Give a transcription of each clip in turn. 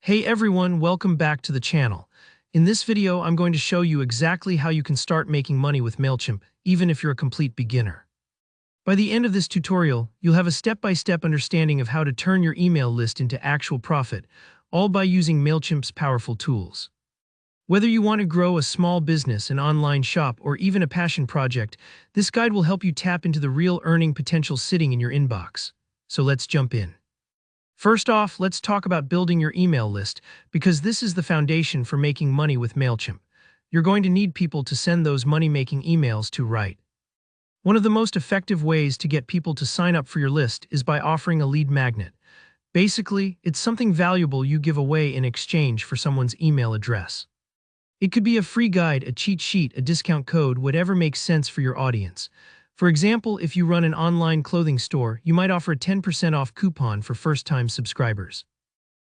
Hey everyone, welcome back to the channel. In this video, I'm going to show you exactly how you can start making money with Mailchimp, even if you're a complete beginner. By the end of this tutorial, you'll have a step-by-step understanding of how to turn your email list into actual profit, all by using Mailchimp's powerful tools. Whether you want to grow a small business, an online shop, or even a passion project, this guide will help you tap into the real earning potential sitting in your inbox. So let's jump in. First off, let's talk about building your email list, because this is the foundation for making money with Mailchimp. You're going to need people to send those money-making emails to, right? One of the most effective ways to get people to sign up for your list is by offering a lead magnet. Basically, it's something valuable you give away in exchange for someone's email address. It could be a free guide, a cheat sheet, a discount code, whatever makes sense for your audience. For example, if you run an online clothing store, you might offer a 10% off coupon for first-time subscribers.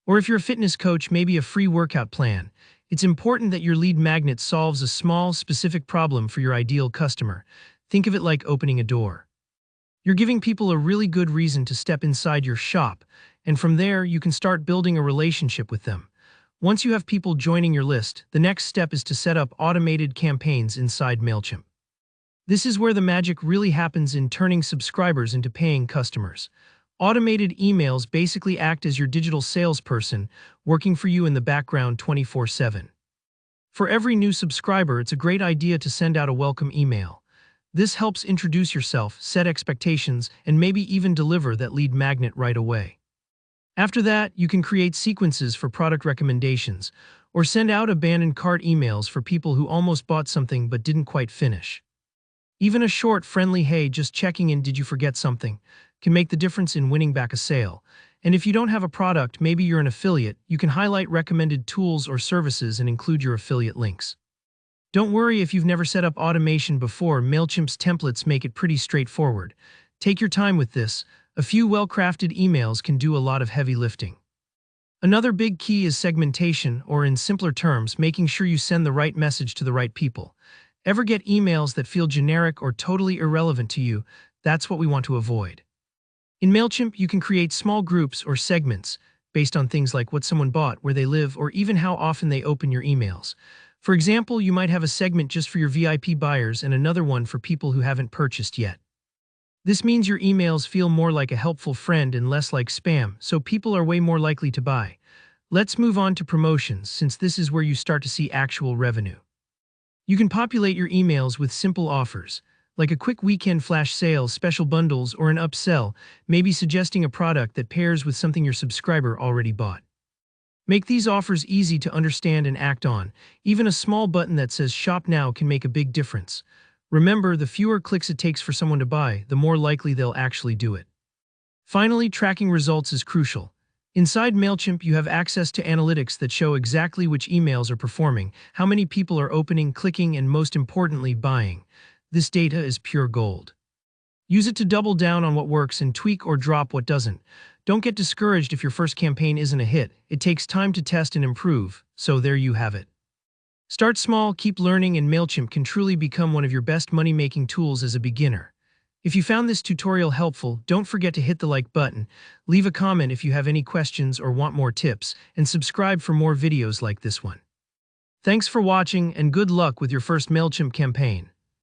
Or if you're a fitness coach, maybe a free workout plan. It's important that your lead magnet solves a small, specific problem for your ideal customer. Think of it like opening a door. You're giving people a really good reason to step inside your shop, and from there, you can start building a relationship with them. Once you have people joining your list, the next step is to set up automated campaigns inside Mailchimp. This is where the magic really happens in turning subscribers into paying customers. Automated emails basically act as your digital salesperson, working for you in the background 24/7. For every new subscriber, it's a great idea to send out a welcome email. This helps introduce yourself, set expectations, and maybe even deliver that lead magnet right away. After that, you can create sequences for product recommendations, or send out abandoned cart emails for people who almost bought something but didn't quite finish. Even a short, friendly "Hey, just checking in, did you forget something?" can make the difference in winning back a sale. And if you don't have a product, maybe you're an affiliate, you can highlight recommended tools or services and include your affiliate links. Don't worry if you've never set up automation before, Mailchimp's templates make it pretty straightforward. Take your time with this. A few well-crafted emails can do a lot of heavy lifting. Another big key is segmentation, or in simpler terms, making sure you send the right message to the right people. Ever get emails that feel generic or totally irrelevant to you? That's what we want to avoid. In Mailchimp, you can create small groups or segments based on things like what someone bought, where they live, or even how often they open your emails. For example, you might have a segment just for your VIP buyers and another one for people who haven't purchased yet. This means your emails feel more like a helpful friend and less like spam, so people are way more likely to buy. Let's move on to promotions, since this is where you start to see actual revenue. You can populate your emails with simple offers, like a quick weekend flash sale, special bundles, or an upsell, maybe suggesting a product that pairs with something your subscriber already bought. Make these offers easy to understand and act on. Even a small button that says "Shop Now" can make a big difference. Remember, the fewer clicks it takes for someone to buy, the more likely they'll actually do it. Finally, tracking results is crucial. Inside Mailchimp, you have access to analytics that show exactly which emails are performing, how many people are opening, clicking, and most importantly, buying. This data is pure gold. Use it to double down on what works and tweak or drop what doesn't. Don't get discouraged if your first campaign isn't a hit. It takes time to test and improve, so there you have it. Start small, keep learning, and Mailchimp can truly become one of your best money-making tools as a beginner. If you found this tutorial helpful, don't forget to hit the like button, leave a comment if you have any questions or want more tips, and subscribe for more videos like this one. Thanks for watching, and good luck with your first Mailchimp campaign.